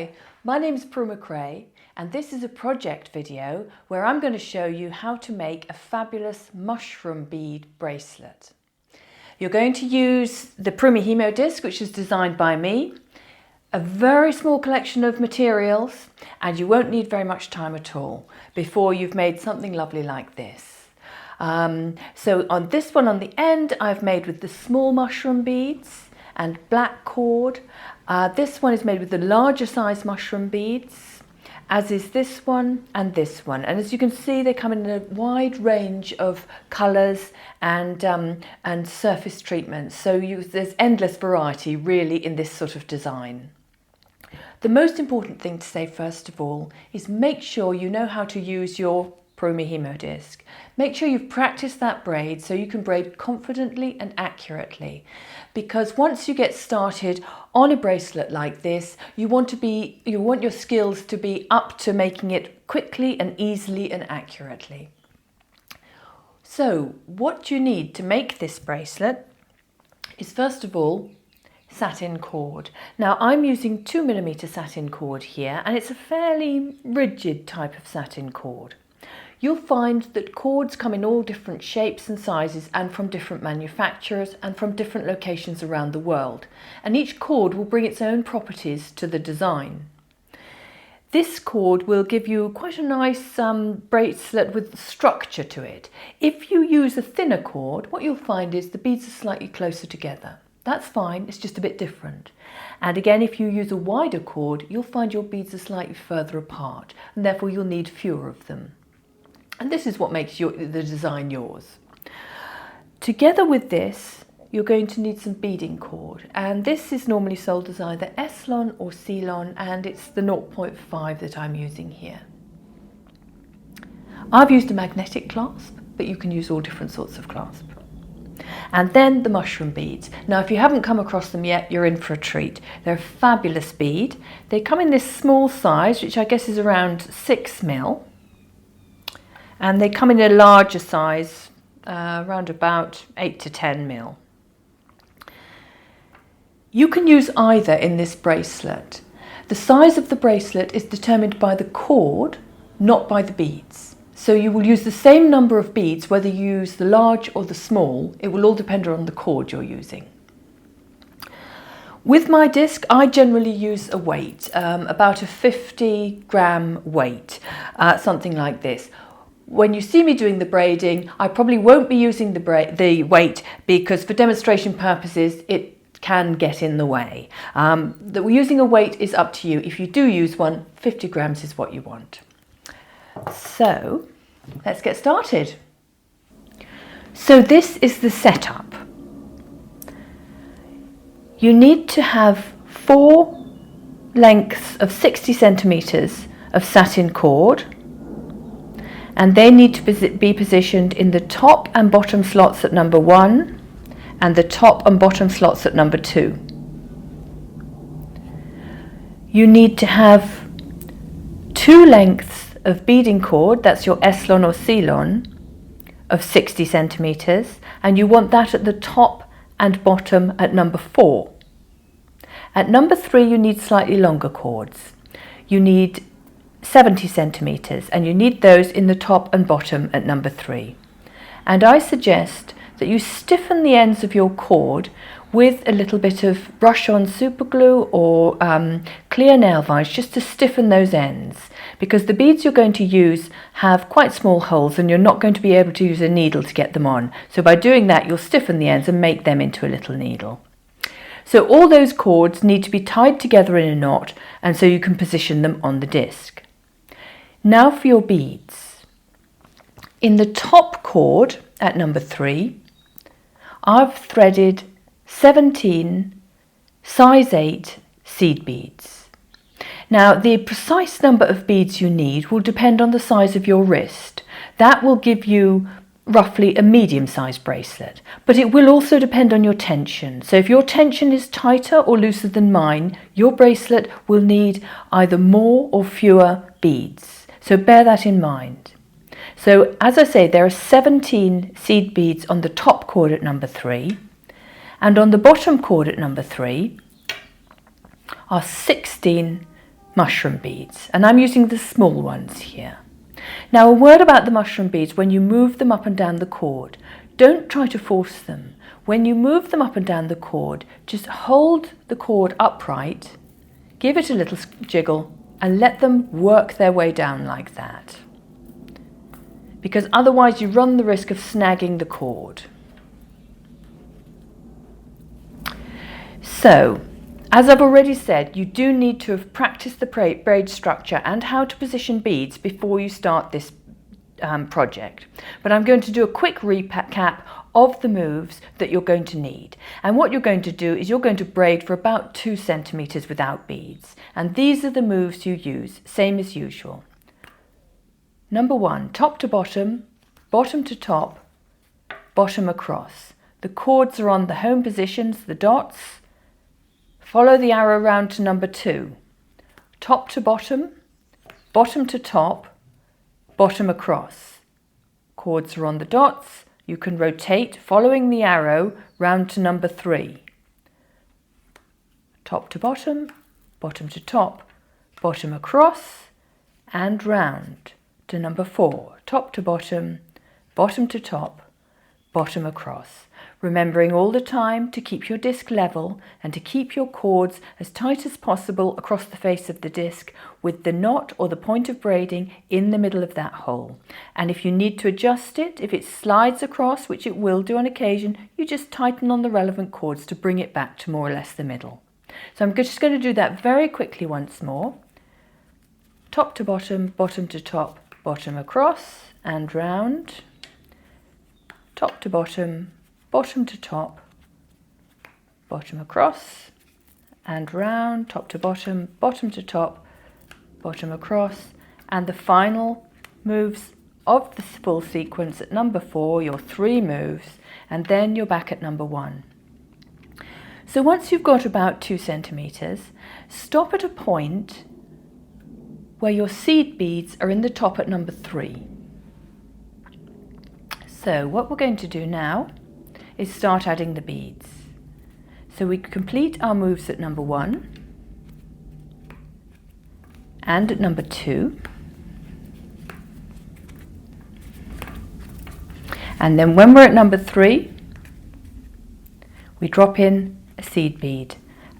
Hi, my name is Prumihimo and this is a project video where I'm going to show you how to make a fabulous mushroom bead bracelet. You're going to use the Prumihimo disc, which is designed by me, a very small collection of materials, and you won't need very much time at all before you've made something lovely like this. So on this one on the end, I've made with the small mushroom beads and black cord. This one is made with the larger size mushroom beads, as is this one and this one. And as you can see, they come in a wide range of colours and surface treatments. So there's endless variety really in this sort of design. The most important thing to say first of all is make sure you know how to use your Prumihimo disc. Make sure you've practiced that braid so you can braid confidently and accurately, because once you get started on a bracelet like this, you want your skills to be up to making it quickly and easily and accurately. So what you need to make this bracelet is first of all satin cord. Now I'm using 2mm satin cord here, and it's a fairly rigid type of satin cord. You'll find that cords come in all different shapes and sizes and from different manufacturers and from different locations around the world. And each cord will bring its own properties to the design. This cord will give you quite a nice bracelet with structure to it. If you use a thinner cord, what you'll find is the beads are slightly closer together. That's fine, it's just a bit different. And again, if you use a wider cord, you'll find your beads are slightly further apart, and therefore you'll need fewer of them. And this is what makes the design yours. Together with this, you're going to need some beading cord. And this is normally sold as either S-lon or C-lon, and it's the 0.5 that I'm using here. I've used a magnetic clasp, but you can use all different sorts of clasp. And then the mushroom beads. Now, if you haven't come across them yet, you're in for a treat. They're a fabulous bead. They come in this small size, which I guess is around 6mm. And they come in a larger size, around about 8 to 10mm. You can use either in this bracelet. The size of the bracelet is determined by the cord, not by the beads. So you will use the same number of beads whether you use the large or the small. It will all depend on the cord you're using. With my disc, I generally use a weight, about a 50-gram weight, something like this. When you see me doing the braiding, I probably won't be using the weight because for demonstration purposes it can get in the way. That using a weight is up to you. If you do use one, 50 grams is what you want. So let's get started. So this is the setup. You need to have 4 lengths of 60 centimeters of satin cord, and they need to be positioned in the top and bottom slots at number 1 and the top and bottom slots at number 2. You need to have 2 lengths of beading cord, that's your S-lon or C-lon, of 60 centimeters, and you want that at the top and bottom at number 4. At number 3 you need slightly longer cords. You need 70 centimeters, and you need those in the top and bottom at number 3. And I suggest that you stiffen the ends of your cord with a little bit of brush-on super glue or clear nail varnish, just to stiffen those ends, because the beads you're going to use have quite small holes and you're not going to be able to use a needle to get them on. So by doing that, you'll stiffen the ends and make them into a little needle. So all those cords need to be tied together in a knot, and so you can position them on the disc. Now for your beads. In the top cord at number 3, I've threaded 17 size 8 seed beads. Now the precise number of beads you need will depend on the size of your wrist. That will give you roughly a medium-sized bracelet, but it will also depend on your tension. So if your tension is tighter or looser than mine, your bracelet will need either more or fewer beads. So bear that in mind. So as I say, there are 17 seed beads on the top cord at number 3, and on the bottom cord at number 3 are 16 mushroom beads, and I'm using the small ones here. Now, a word about the mushroom beads: when you move them up and down the cord, don't try to force them. When you move them up and down the cord, just hold the cord upright, give it a little jiggle, and let them work their way down like that, because otherwise you run the risk of snagging the cord. So, as I've already said, you do need to have practiced the braid structure and how to position beads before you start this project. But I'm going to do a quick recap of the moves that you're going to need. And what you're going to do is you're going to braid for about 2 centimeters without beads. And these are the moves you use, same as usual. Number 1, top to bottom, bottom to top, bottom across. The cords are on the home positions, the dots. Follow the arrow round to number 2. Top to bottom, bottom to top, bottom across. Cords are on the dots. You can rotate following the arrow round to number 3. Top to bottom, bottom to top, bottom across, and round to number 4. Top to bottom to top, bottom across. Remembering all the time to keep your disc level and to keep your cords as tight as possible across the face of the disc, with the knot or the point of braiding in the middle of that hole. And if you need to adjust it, if it slides across, which it will do on occasion, you just tighten on the relevant cords to bring it back to more or less the middle. So I'm just going to do that very quickly once more. Top to bottom to top, bottom across and round. Top to bottom to top, bottom across and round, top to bottom to top, bottom across, and the final moves of the full sequence at number 4, your 3 moves, and then you're back at number 1. So once you've got about 2 centimeters, stop at a point where your seed beads are in the top at number 3. So what we're going to do now is start adding the beads. So we complete our moves at number 1 and at number 2, and then when we're at number 3, we drop in a seed bead.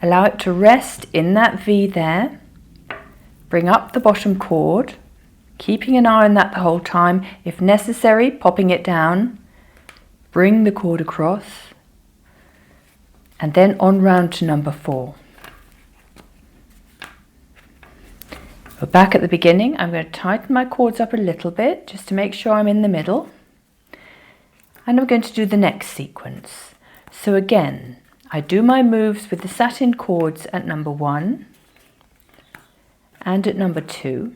Allow it to rest in that V there. Bring up the bottom cord, keeping an eye on that the whole time. If necessary, popping it down. Bring the cord across, and then on round to number 4. We're back at the beginning. I'm going to tighten my cords up a little bit just to make sure I'm in the middle. And I'm going to do the next sequence. So again, I do my moves with the satin cords at number 1 and at number 2.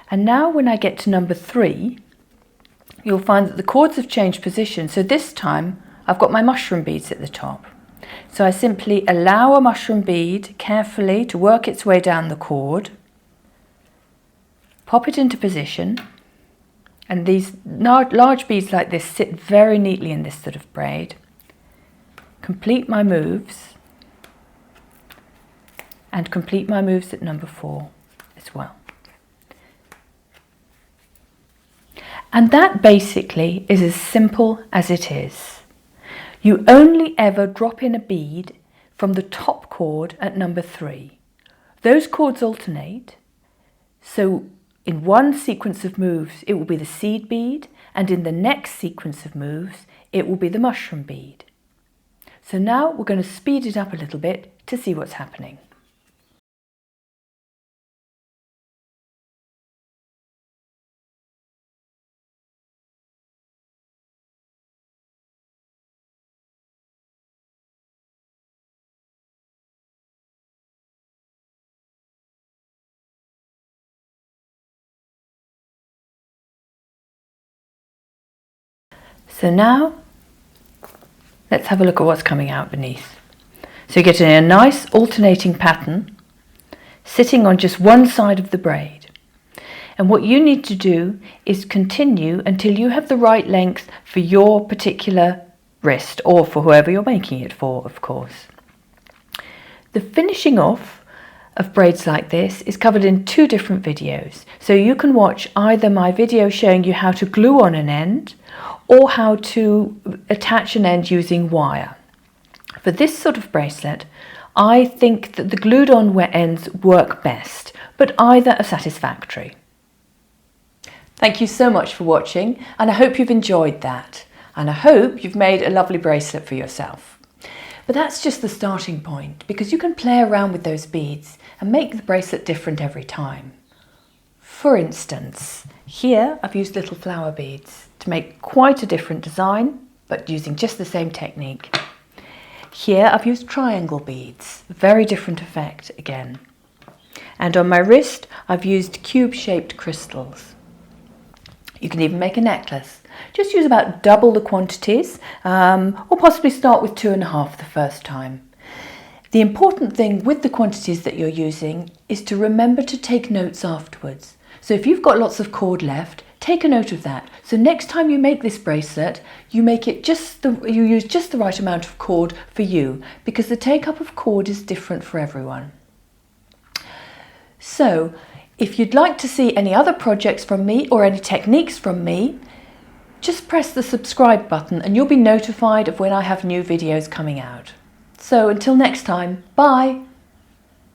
And now when I get to number 3, you'll find that the cords have changed position. So this time I've got my mushroom beads at the top. So I simply allow a mushroom bead carefully to work its way down the cord, pop it into position, and these large beads like this sit very neatly in this sort of braid. Complete my moves, and complete my moves at number 4 as well. And that basically is as simple as it is. You only ever drop in a bead from the top cord at number 3. Those cords alternate, so in one sequence of moves it will be the seed bead, and in the next sequence of moves it will be the mushroom bead. So now we're going to speed it up a little bit to see what's happening. So now, let's have a look at what's coming out beneath. So you're getting a nice alternating pattern sitting on just one side of the braid. And what you need to do is continue until you have the right length for your particular wrist, or for whoever you're making it for, of course. The finishing off of braids like this is covered in 2 different videos. So you can watch either my video showing you how to glue on an end or how to attach an end using wire. For this sort of bracelet, I think that the glued on ends work best, but either are satisfactory. Thank you so much for watching, and I hope you've enjoyed that. And I hope you've made a lovely bracelet for yourself. But that's just the starting point, because you can play around with those beads and make the bracelet different every time. For instance, here I've used little flower beads to make quite a different design, but using just the same technique. Here I've used triangle beads, very different effect again. And on my wrist I've used cube-shaped crystals. You can even make a necklace. Just use about double the quantities, or possibly start with 2.5 the first time. The important thing with the quantities that you're using is to remember to take notes afterwards. So if you've got lots of cord left, take a note of that. So next time you make this bracelet, you use just the right amount of cord for you, because the take-up of cord is different for everyone. So if you'd like to see any other projects from me or any techniques from me, just press the subscribe button and you'll be notified of when I have new videos coming out. So until next time, bye!